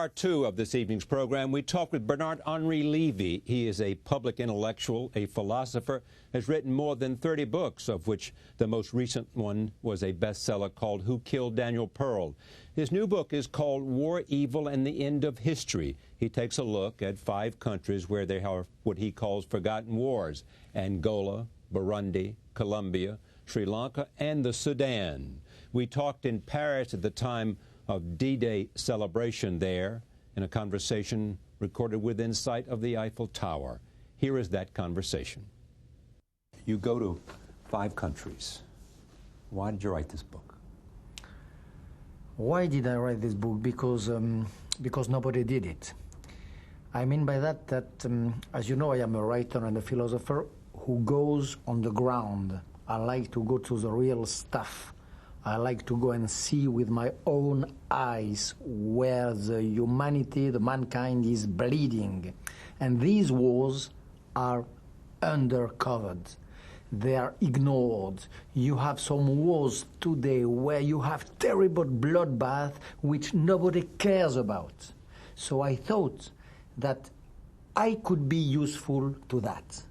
part two of this evening's program, we talk with Bernard-Henri Lévy. He is a public intellectual, a philosopher, has written more than 30 books, of which the most recent one was a bestseller called Who Killed Daniel Pearl. His new book is called War, Evil, and the End of History. He takes a look at 5 countries where there are what he calls forgotten wars: Angola, Burundi, Colombia, Sri Lanka, and the Sudan. We talked in Paris at the time of D-Day celebration there in a conversation recorded within sight of the Eiffel Tower. Here is that conversation. You go to 5 countries. Why did you write this book? Why did I write this book? Because nobody did it. I mean by that, as you know, I am a writer and a philosopher who goes on the ground. I like to go to the real stuff. I like to go and see with my own eyes where the humanity, the mankind is bleeding. And these wars are undercovered. They are ignored. You have some wars today where you have terrible bloodbath which nobody cares about. So I thought that I could be useful to that.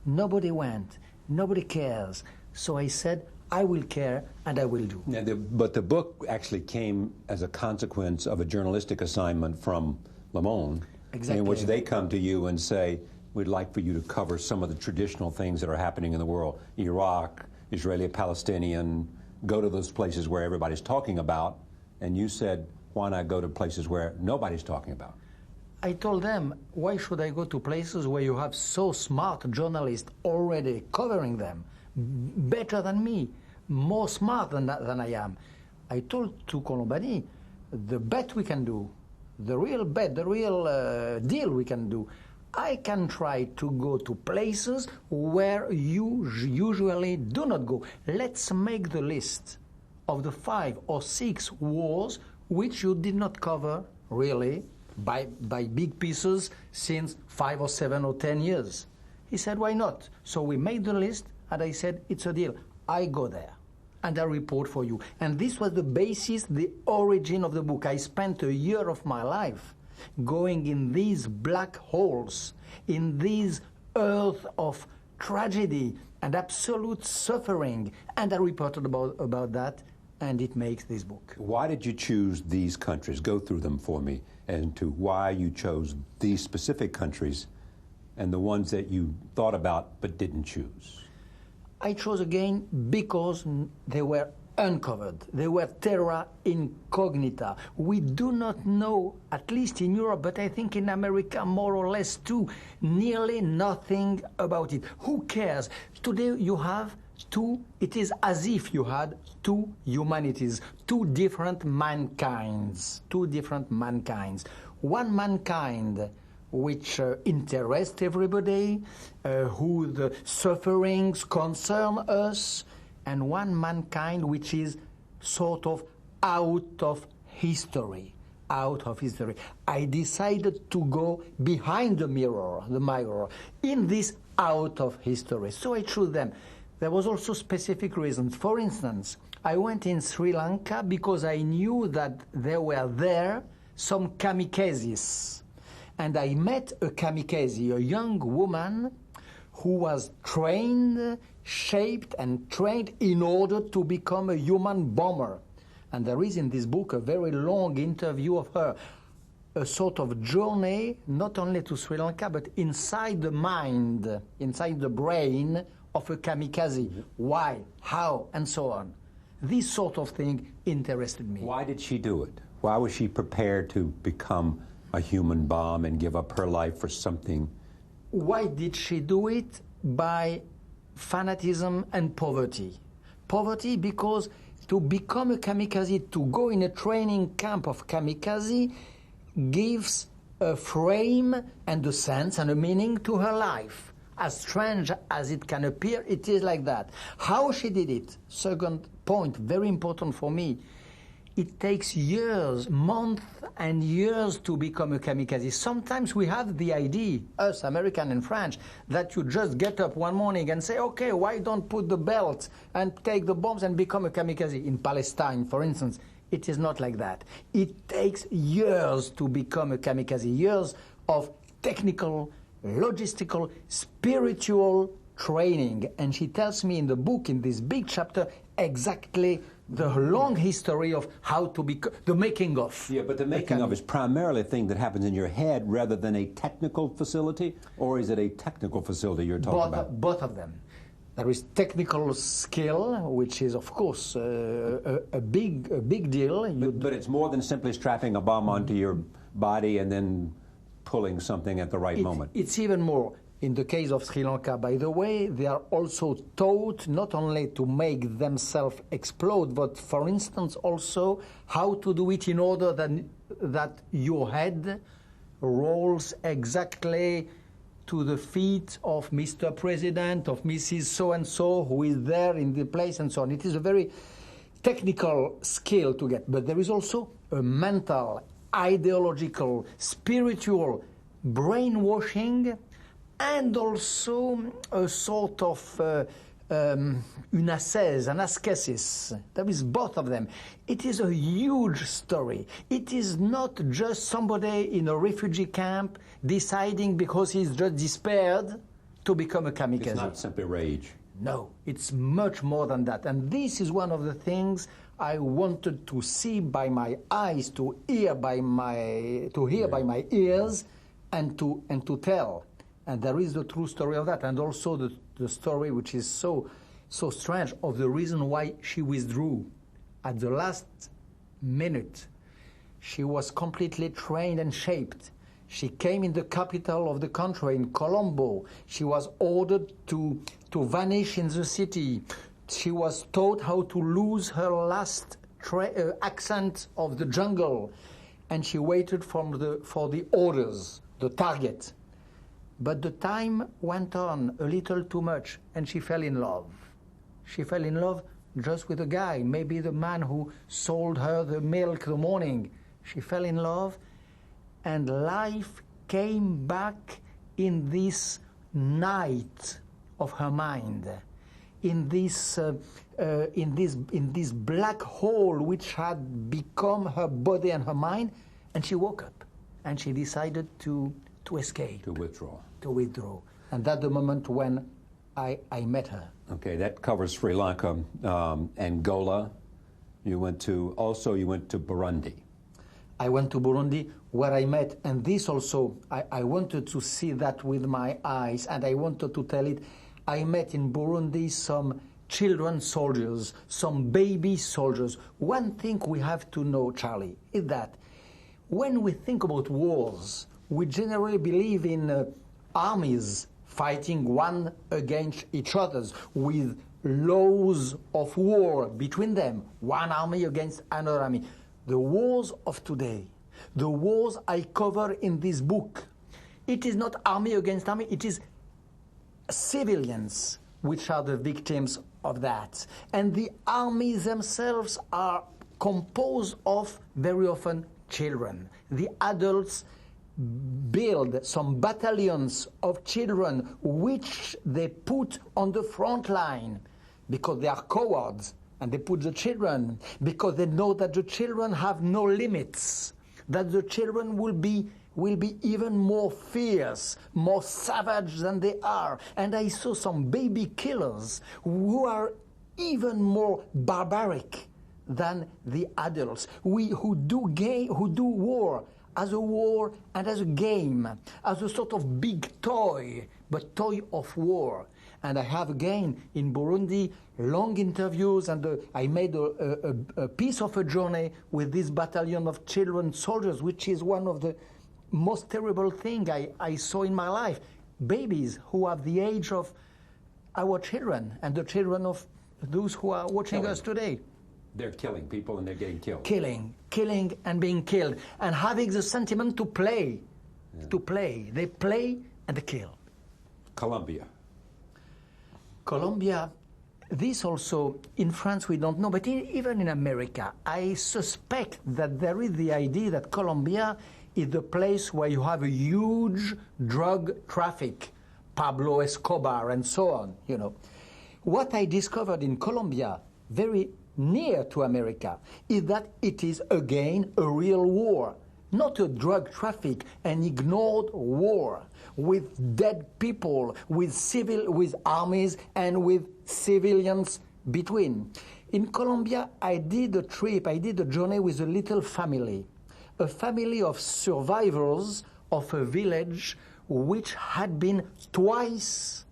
Nobody went, nobody cares. So I said, I will care, and I will do. Now, but the book actually came as a consequence of a journalistic assignment from Le Monde, exactly, in which they come to you and say, we'd like for you to cover some of the traditional things that are happening in the world. Iraq, Israeli-Palestinian, go to those places where everybody's talking about, and you said, why not go to places where nobody's talking about? I told them, why should I go to places where you have so smart journalists already covering them, better than me, more smart than I am? I told to Colombani, the bet we can do, the real bet, the real deal we can do, I can try to go to places where you usually do not go. Let's make the list of the 5 or 6 wars which you did not cover, really, by big pieces since 5 or 7 or 10 years. He said, why not? So we made the list, and I said, it's a deal. I go there, and I report for you. And this was the basis, the origin of the book. I spent a year of my life going in these black holes, in these earth of tragedy and absolute suffering, and I reported about that, and it makes this book. Why did you choose these countries? Go through them for me, and to why you chose these specific countries and the ones that you thought about but didn't choose. I chose again because they were uncovered. They were terra incognita. We do not know, at least in Europe, but I think in America more or less too, nearly nothing about it. Who cares? Today you have it is as if you had 2 humanities, 2 different mankind's, 2 different mankind's. One mankind which interests everybody, who the sufferings concern us, and one mankind which is sort of out of history, out of history. I decided to go behind the mirror, in this out of history. So I chose them. There was also specific reasons. For instance, I went in Sri Lanka because I knew that there were there some kamikazes. And I met a kamikaze, a young woman who was trained, shaped and trained in order to become a human bomber. And there is in this book a very long interview of her, a sort of journey, not only to Sri Lanka, but inside the mind, inside the brain of a kamikaze. Why, how, and so on. This sort of thing interested me. Why did she do it? Why was she prepared to become a human bomb and give up her life for something? Why did she do it? By fanatism and poverty. Poverty because to become a kamikaze, to go in a training camp of kamikaze, gives a frame and a sense and a meaning to her life. As strange as it can appear, it is like that. How she did it, second point, very important for me, it takes years, months and years to become a kamikaze. Sometimes we have the idea, us, American and French, that you just get up one morning and say, okay, why don't put the belt and take the bombs and become a kamikaze? In Palestine, for instance, It is not like that. It takes years to become a kamikaze, years of technical, logistical, spiritual training. And she tells me in the book, in this big chapter, exactly the long history of how to become, the making of. Yeah, but the making of is primarily a thing that happens in your head rather than a technical facility, or is it a technical facility you're talking about? Both of them. There is technical skill, which is, of course, a big deal. But it's more than simply strapping a bomb onto your body and then pulling something at the right moment. It's even more. In the case of Sri Lanka, by the way, they are also taught not only to make themselves explode, but, for instance, also how to do it in order that your head rolls exactly to the feet of Mr. President, of Mrs. So-and-so, who is there in the place, and so on. It is a very technical skill to get, but there is also a mental, ideological, spiritual brainwashing, and also a sort of an ascesis. There is both of them. It is a huge story. It is not just somebody in a refugee camp deciding because he's just despaired to become a kamikaze. It's not simply rage. No, it's much more than that. And this is one of the things I wanted to see by my eyes, to hear by my ears, and to tell. And there is the true story of that, and also the story which is so strange of the reason why she withdrew at the last minute. She was completely trained and shaped. She came in the capital of the country, in Colombo. She was ordered to vanish in the city. She was taught how to lose her last accent of the jungle, and she waited for the orders, the target. But the time went on a little too much, and she fell in love. She fell in love just with a guy, maybe the man who sold her the milk the morning. She fell in love, and life came back in this night of her mind, in this black hole which had become her body and her mind, and she woke up, and she decided to escape. To withdraw. To withdraw. And that's the moment when I met her. Okay, that covers Sri Lanka, Angola. You went to Burundi. I went to Burundi, where I met, and this also, I wanted to see that with my eyes, and I wanted to tell it. I met in Burundi some children soldiers, some baby soldiers. One thing we have to know, Charlie, is that when we think about wars, we generally believe in armies fighting one against each other with laws of war between them, one army against another army. The wars of today, the wars I cover in this book, it is not army against army, it is civilians which are the victims of that. And the armies themselves are composed of, very often, children. The adults build some battalions of children which they put on the front line because they are cowards, and they put the children because they know that the children have no limits, that the children will be even more fierce, more savage than they are. And I saw some baby killers who are even more barbaric than the adults, who do war as a war and as a game, as a sort of big toy, but toy of war. And I have again in Burundi long interviews, and I made a piece of a journey with this battalion of children soldiers, which is one of the most terrible things I saw in my life. Babies who have the age of our children and the children of those who are watching us today. They're killing people and they're getting killed. Killing and being killed, and having the sentiment to play. Yeah. To play. They play and they kill. Colombia, this also, in France we don't know, but even in America, I suspect that there is the idea that Colombia is the place where you have a huge drug traffic, Pablo Escobar and so on, you know. What I discovered in Colombia very near to America is that it is again a real war, not a drug traffic, an ignored war with dead people, with armies and with civilians between. In Colombia, I did a journey with a little family, a family of survivors of a village which had been twice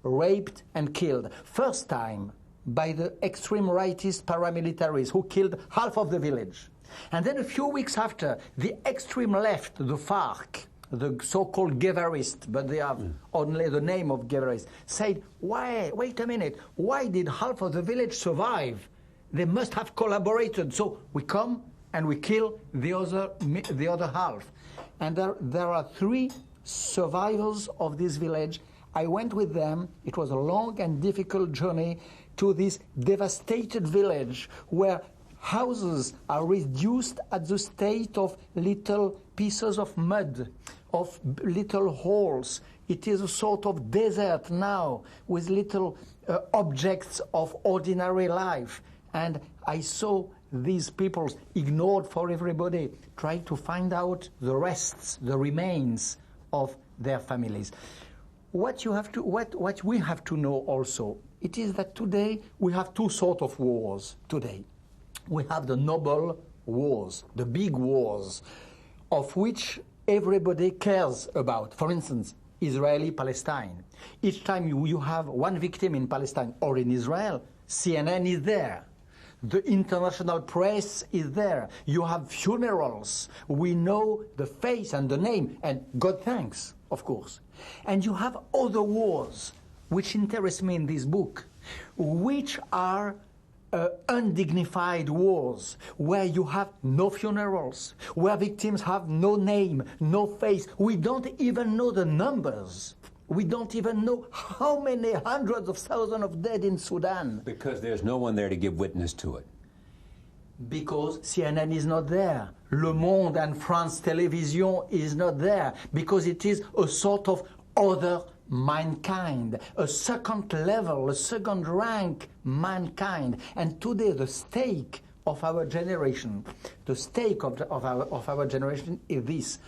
raped and killed. First time by the extreme rightist paramilitaries who killed half of the village. And then a few weeks after, the extreme left, the FARC, the so-called Guerrists, but they have only the name of Guerrists, said, wait a minute, why did half of the village survive? They must have collaborated. So we come and we kill the other half. And there are 3 survivors of this village. I went with them. It was a long and difficult journey to this devastated village where houses are reduced at the state of little pieces of mud, of little holes. It is a sort of desert now with little objects of ordinary life. And I saw these people ignored for everybody, trying to find out the rests, the remains of their families. What we have to know also, it is that today we have 2 sorts of wars today. We have the noble wars, the big wars, of which everybody cares about. For instance, Israeli-Palestine. Each time you have one victim in Palestine or in Israel, CNN is there. The international press is there. You have funerals. We know the face and the name, and God thanks, of course. And you have other wars, which interest me in this book, which are undignified wars, where you have no funerals, where victims have no name, no face. We don't even know the numbers. We don't even know how many hundreds of thousands of dead in Sudan. Because there's no one there to give witness to it. Because CNN is not there. Le Monde and France Télévision is not there. Because it is a sort of other mankind, a second level, a second rank mankind. And today the stake of our generation, the stake of our generation is this.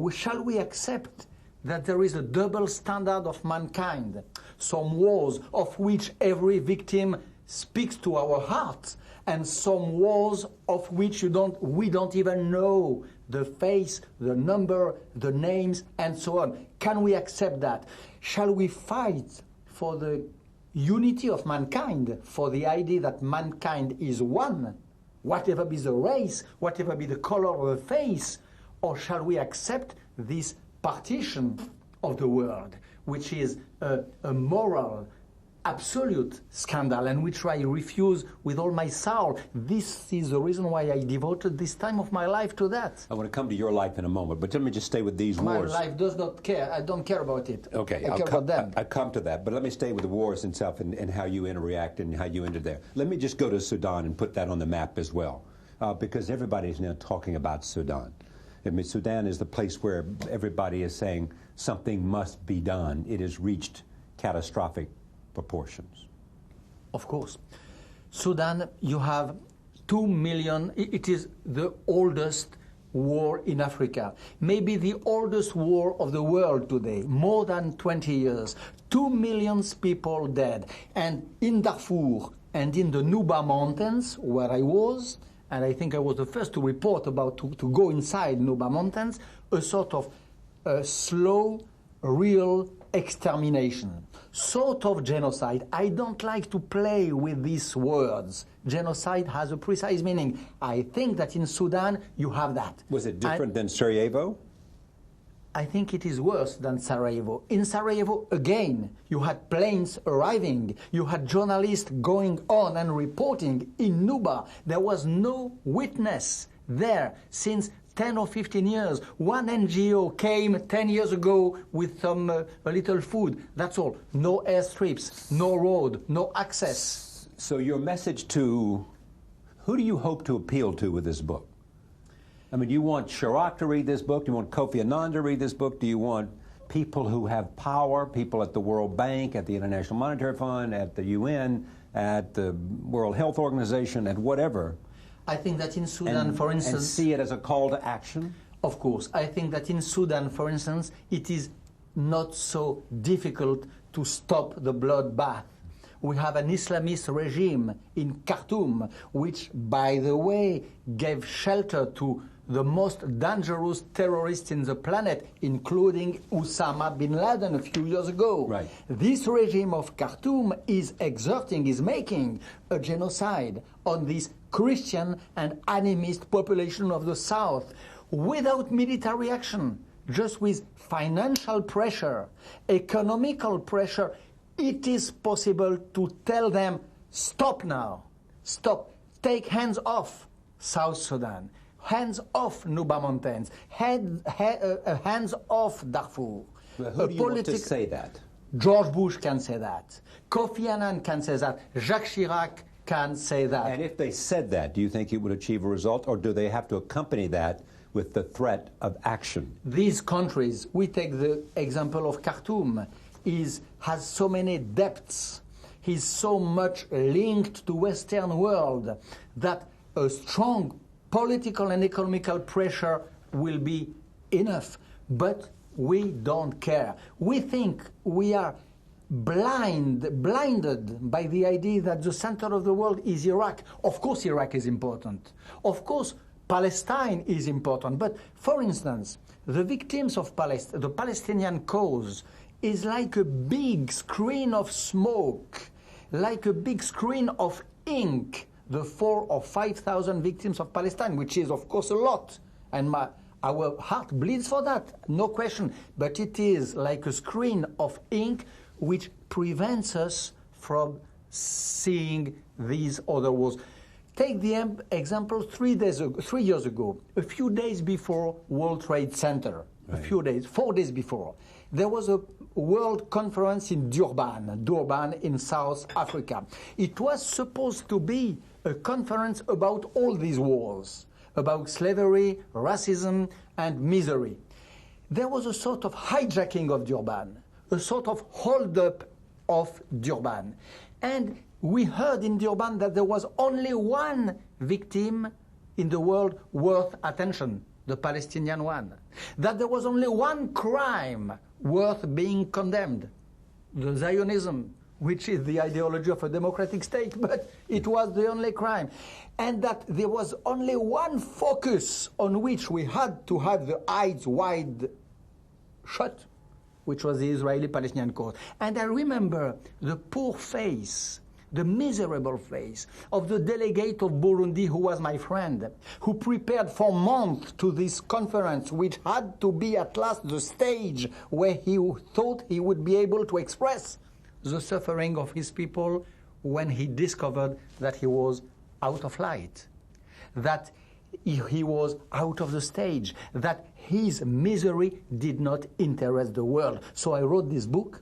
Shall we accept that there is a double standard of mankind, some wars of which every victim speaks to our hearts, and some wars of which we don't even know the face, the number, the names, and so on? Can we accept that? Shall we fight for the unity of mankind, for the idea that mankind is one, whatever be the race, whatever be the color of the face, or shall we accept this partition of the world, which is a moral, absolute scandal, and which I refuse with all my soul? This is the reason why I devoted this time of my life to that. I want to come to your life in a moment, but let me just stay with these wars. My life does not care. I don't care about it. Okay, I care about them. I come to that, but let me stay with the wars itself and how you interact and how you entered there. Let me just go to Sudan and put that on the map as well, because everybody's now talking about Sudan. I mean, Sudan is the place where everybody is saying something must be done. It has reached catastrophic proportions. Of course. Sudan, you have 2 million, it is the oldest war in Africa. Maybe the oldest war of the world today, more than 20 years. 2 million people dead. And in Darfur and in the Nuba Mountains, where I was, and I think I was the first to report about to go inside Nuba Mountains, a sort of slow, real extermination, sort of genocide. I don't like to play with these words. Genocide has a precise meaning. I think that in Sudan you have that. Was it different than Sarajevo? I think it is worse than Sarajevo. In Sarajevo, again, you had planes arriving. You had journalists going on and reporting. In Nuba, there was no witness there since 10 or 15 years. One NGO came 10 years ago with some a little food. That's all. No airstrips, no road, no access. So your message to, who do you hope to appeal to with this book? I mean, do you want Chirac to read this book? Do you want Kofi Annan to read this book? Do you want people who have power, people at the World Bank, at the International Monetary Fund, at the UN, at the World Health Organization, at whatever. I think that in Sudan, for instance... And see it as a call to action? Of course. I think that in Sudan, for instance, it is not so difficult to stop the bloodbath. We have an Islamist regime in Khartoum, which, by the way, gave shelter to the most dangerous terrorists in the planet, including Osama bin Laden a few years ago. Right. This regime of Khartoum is making a genocide on this Christian and animist population of the South without military action, just with financial pressure, economical pressure. It is possible to tell them, stop now, stop, take hands off South Sudan, hands off Nuba Mountains, hands off Darfur. Well, who do you want to say that? George Bush can say that. Kofi Annan can say that. Jacques Chirac can say that. And if they said that, do you think it would achieve a result, or do they have to accompany that with the threat of action? These countries, we take the example of Khartoum, has so many depths, is so much linked to Western world that a strong political and economical pressure will be enough. But we don't care. We think we are blinded by the idea that the center of the world is Iraq. Of course Iraq is important. Of course Palestine is important. But for instance, the victims of the Palestinian cause is like a big screen of smoke, like a big screen of ink, the 4,000 or 5,000 victims of Palestine, which is, of course, a lot. And our heart bleeds for that, no question. But it is like a screen of ink which prevents us from seeing these other wars. Take the example 3 years ago, a few days before World Trade Center, right. 4 days before, there was a World Conference in Durban in South Africa. It was supposed to be a conference about all these wars, about slavery, racism, and misery. There was a sort of hijacking of Durban, a sort of hold-up of Durban. And we heard in Durban that there was only one victim in the world worth attention, the Palestinian one. That there was only one crime worth being condemned, the Zionism, which is the ideology of a democratic state, but it was the only crime. And that there was only one focus on which we had to have the eyes wide shut, which was the Israeli-Palestinian cause. And I remember the poor face, the miserable face of the delegate of Burundi, who was my friend, who prepared for months to this conference, which had to be at last the stage where he thought he would be able to express the suffering of his people, when he discovered that he was out of light, that he was out of the stage, that his misery did not interest the world. So I wrote this book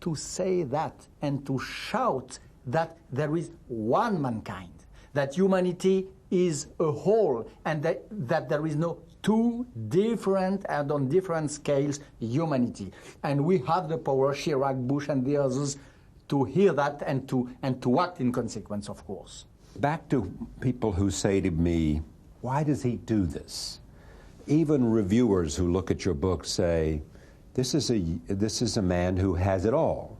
to say that and to shout that there is one mankind, that humanity is a whole, and that there is no two different and on different scales humanity. And we have the power, Chirac, Bush, and the others, to hear that and to act in consequence, of course. Back to people who say to me, why does he do this? Even reviewers who look at your book say, this is a man who has it all.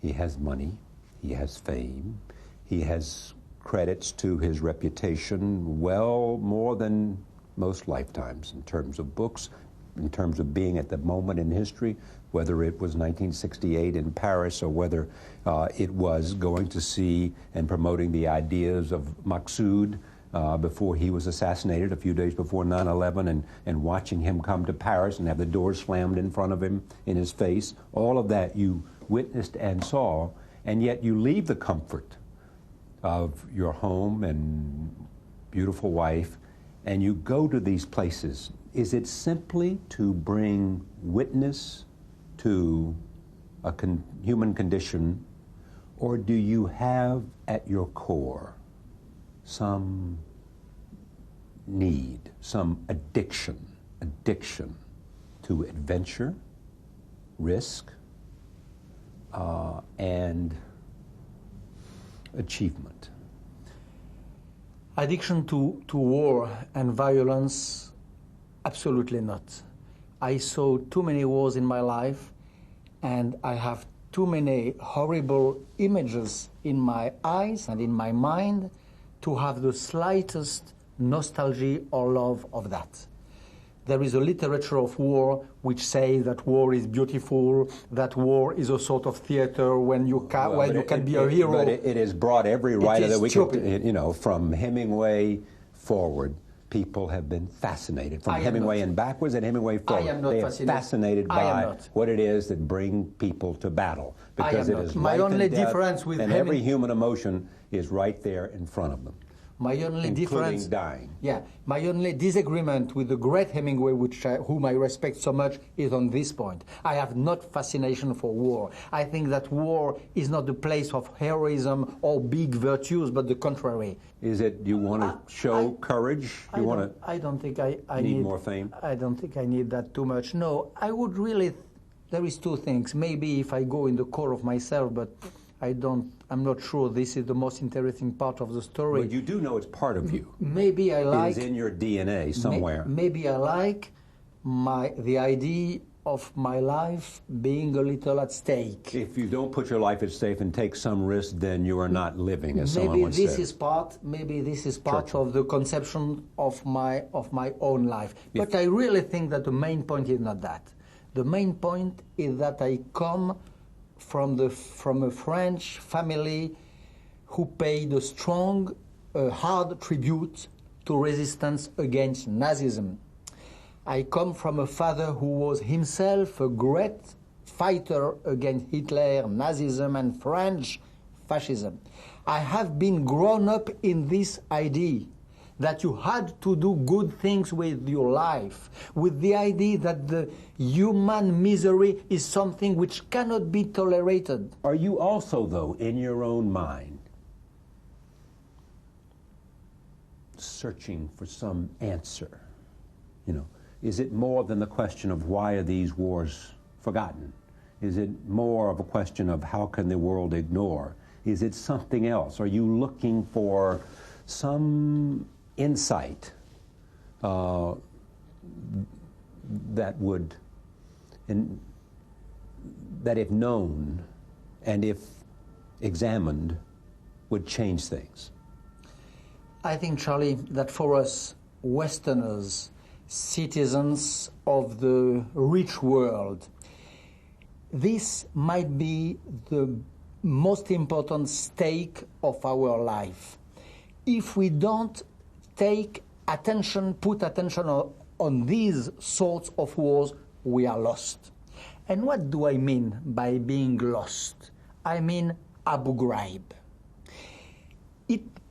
He has money, he has fame, he has credits to his reputation well more than most lifetimes in terms of books, in terms of being at the moment in history, whether it was 1968 in Paris or whether it was going to see and promoting the ideas of Maqsood before he was assassinated a few days before 9/11, and watching him come to Paris and have the doors slammed in front of him in his face. All of that you witnessed and saw, and yet you leave the comfort of your home and beautiful wife, and you go to these places. Is it simply to bring witness to a human condition, or do you have at your core some need, some addiction to adventure, risk, and achievement? Addiction to war and violence, absolutely not. I saw too many wars in my life, and I have too many horrible images in my eyes and in my mind to have the slightest nostalgia or love of that. There is a literature of war which says that war is beautiful, that war is a sort of theater when you can be a hero. But it has brought every writer that we stupid. can, you know, from Hemingway forward, people have been fascinated. From Hemingway and backwards and Hemingway forward. I am not they are fascinated by what it is that bring people to battle. Because it is my life only and death, difference with and every human emotion is right there in front of them. My only difference, dying. Yeah, my only disagreement with the great Hemingway, whom I respect so much, is on this point. I have not fascination for war. I think that war is not the place of heroism or big virtues, but the contrary. Is it you want to show courage? I don't think I need more fame? I don't think I need that too much. No, I would really. There is two things. Maybe if I go in the core of myself, but I'm not sure this is the most interesting part of the story. But you do know it's part of you. Maybe I like... It is in your DNA somewhere. Maybe I like the idea of my life being a little at stake. If you don't put your life at stake and take some risk, then you are not living, as someone once said. Maybe this is part of the conception of my own life. But I really think that the main point is not that. The main point is that I come from a French family who paid a strong, hard tribute to resistance against Nazism. I come from a father who was himself a great fighter against Hitler, Nazism, and French fascism. I have been grown up in this idea that you had to do good things with your life, with the idea that the human misery is something which cannot be tolerated. Are you also, though, in your own mind, searching for some answer? You know, is it more than the question of why are these wars forgotten? Is it more of a question of how can the world ignore? Is it something else? Are you looking for some insight that would, that if known and if examined, would change things? I think, Charlie, that for us Westerners, citizens of the rich world, this might be the most important stake of our life. If we don't put attention on these sorts of wars, we are lost. And what do I mean by being lost? I mean Abu Ghraib.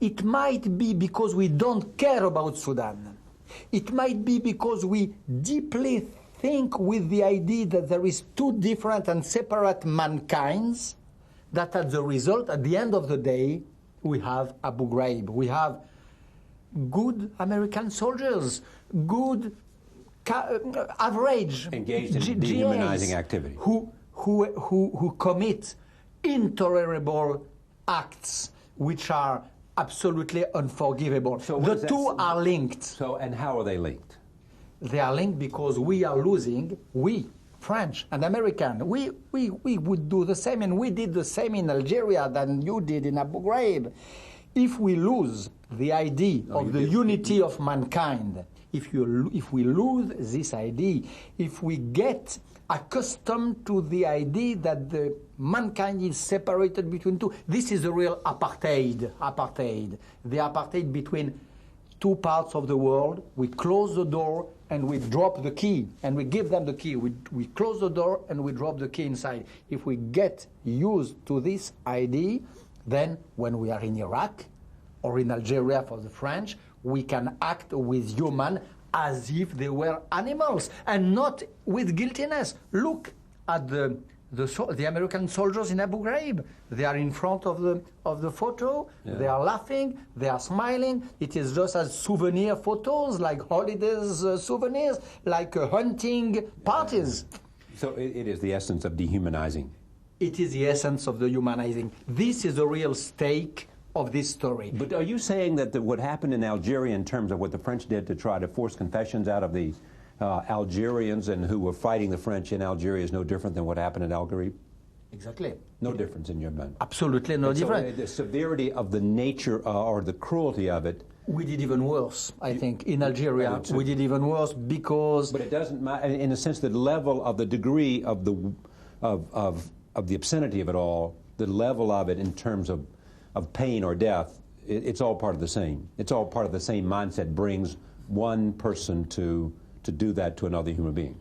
It might be because we don't care about Sudan. It might be because we deeply think with the idea that there is two different and separate mankind's, that as a result, at the end of the day, we have Abu Ghraib. We have good American soldiers, good average engaged in dehumanizing activity, who commit intolerable acts which are absolutely unforgivable. So the two are linked. So, and how are they linked? They are linked because we are losing. We, French and American, we would do the same, and we did the same in Algeria than you did in Abu Ghraib. If we lose the idea of the unity of mankind, if we lose this idea, if we get accustomed to the idea that the mankind is separated between two, this is a real apartheid. The apartheid between two parts of the world. We close the door and we drop the key, and we give them the key. We close the door and we drop the key inside. If we get used to this idea, then when we are in Iraq or in Algeria for the French, we can act with human as if they were animals and not with guiltiness. Look at the American soldiers in Abu Ghraib. They are in front of the photo. Yeah. They are laughing. They are smiling. It is just as souvenir photos, like holidays souvenirs, like hunting parties. So it is the essence of dehumanizing. It is the essence of the humanizing. This is the real stake of this story. But are you saying that what happened in Algeria in terms of what the French did to try to force confessions out of the Algerians and who were fighting the French in Algeria is no different than what happened in Algeria? Exactly. No difference in your mind? Absolutely no difference. So the severity of the nature or the cruelty of it. We did even worse, I think. In Algeria, we did even worse because... But it doesn't matter, in a sense, the level of the degree of the obscenity of it all, the level of it in terms of pain or death, it's all part of the same. It's all part of the same mindset brings one person to do that to another human being.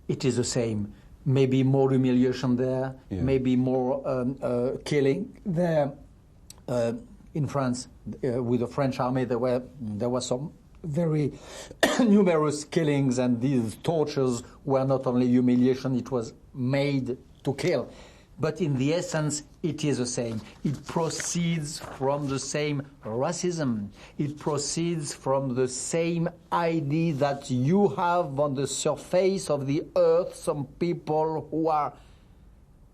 It is the same. Maybe more humiliation there, maybe more killing there. In France, with the French army, there were some very numerous killings, and these tortures were not only humiliation, it was made to kill. But in the essence, it is the same. It proceeds from the same racism. It proceeds from the same idea that you have on the surface of the earth some people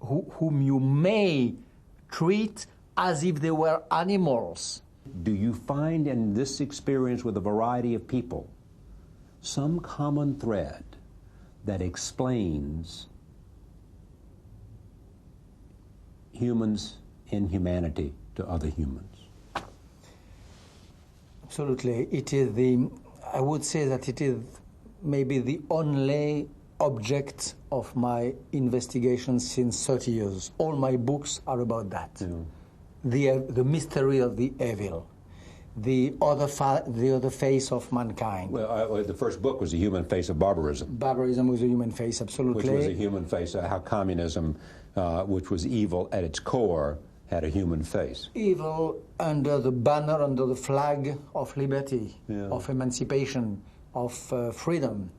whom you may treat as if they were animals. Do you find in this experience with a variety of people some common thread that explains humans' inhumanity to other humans? Absolutely. It is I would say that it is maybe the only object of my investigation since 30 years. All my books are about that. Yeah. The mystery of the evil, the other face of mankind. Well, the first book was The Human Face of Barbarism. Barbarism was a human face, absolutely. Which was a human face, how communism, which was evil at its core, had a human face. Evil under the banner, under the flag of liberty, of emancipation, of freedom.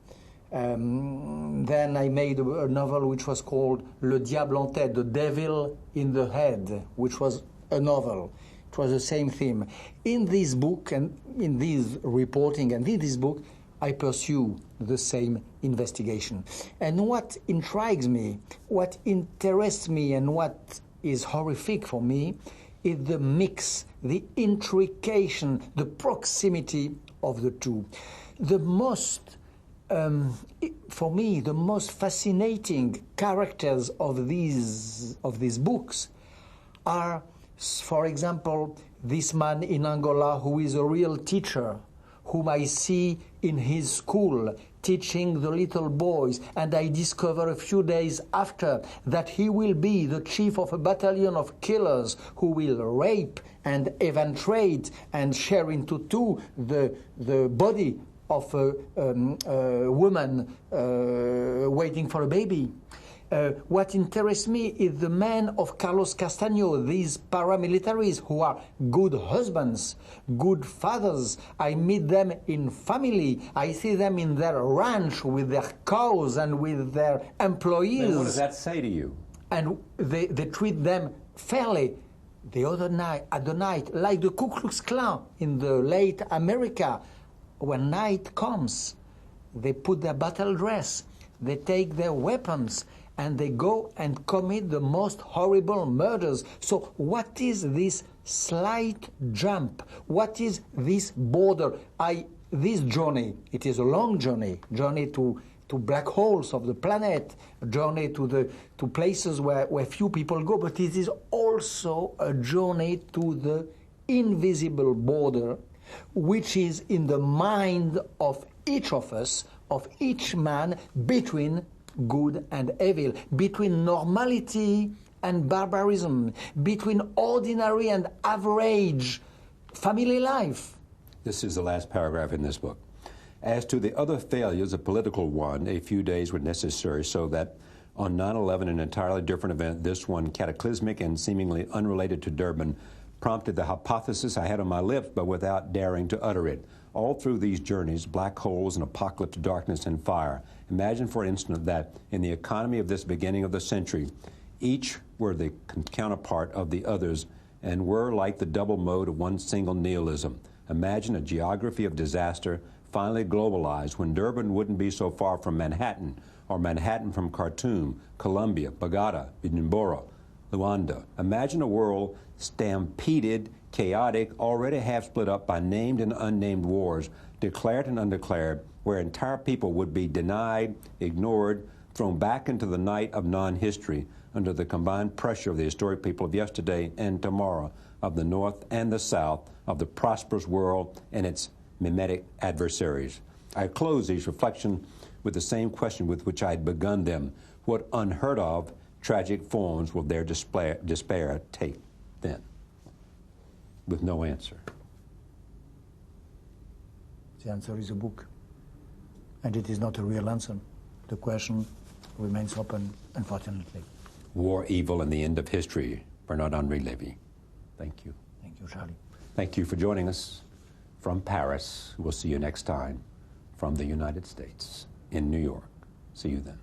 Then I made a novel which was called Le Diable en tête, The Devil in the Head, which was a novel. It was the same theme. In this book and in this reporting and in this book, I pursue the same investigation. And what intrigues me, what interests me, and what is horrific for me is the mix, the intrication, the proximity of the two. The most, for me, the most fascinating characters of these books are, for example, this man in Angola who is a real teacher, whom I see in his school teaching the little boys, and I discover a few days after that he will be the chief of a battalion of killers who will rape and eventuate and share into two the body of a woman waiting for a baby. What interests me is the men of Carlos Castaño, these paramilitaries who are good husbands, good fathers. I meet them in family. I see them in their ranch with their cows and with their employees. And what does that say to you? And they treat them fairly. The other night, at the night, like the Ku Klux Klan in the late America, when night comes, they put their battle dress, they take their weapons, and they go and commit the most horrible murders. So what is this slight jump? What is this border? This journey, it is a long journey to black holes of the planet, a journey to places where few people go, but it is also a journey to the invisible border, which is in the mind of each of us, of each man, between good and evil, between normality and barbarism, between ordinary and average family life. This is the last paragraph in this book. As to the other failures, a political one, a few days were necessary so that on 9/11, an entirely different event, this one cataclysmic and seemingly unrelated to Durban, prompted the hypothesis I had on my lips but without daring to utter it. All through these journeys, black holes and apocalypse, darkness and fire. Imagine for an instant that in the economy of this beginning of the century, each were the counterpart of the others and were like the double mode of one single nihilism. Imagine a geography of disaster finally globalized when Durban wouldn't be so far from Manhattan, or Manhattan from Khartoum, Colombia, Bogota, Bujumbura, Luanda. Imagine a world stampeded chaotic, already half split up by named and unnamed wars, declared and undeclared, where entire people would be denied, ignored, thrown back into the night of non-history under the combined pressure of the historic people of yesterday and tomorrow, of the North and the South, of the prosperous world and its mimetic adversaries. I close these reflections with the same question with which I had begun them. What unheard of tragic forms will their despair take then? With no answer. The answer is a book. And it is not a real answer. The question remains open, unfortunately. War, Evil, and the End of History, Bernard-Henri Lévy. Thank you. Thank you, Charlie. Thank you for joining us from Paris. We'll see you next time from the United States in New York. See you then.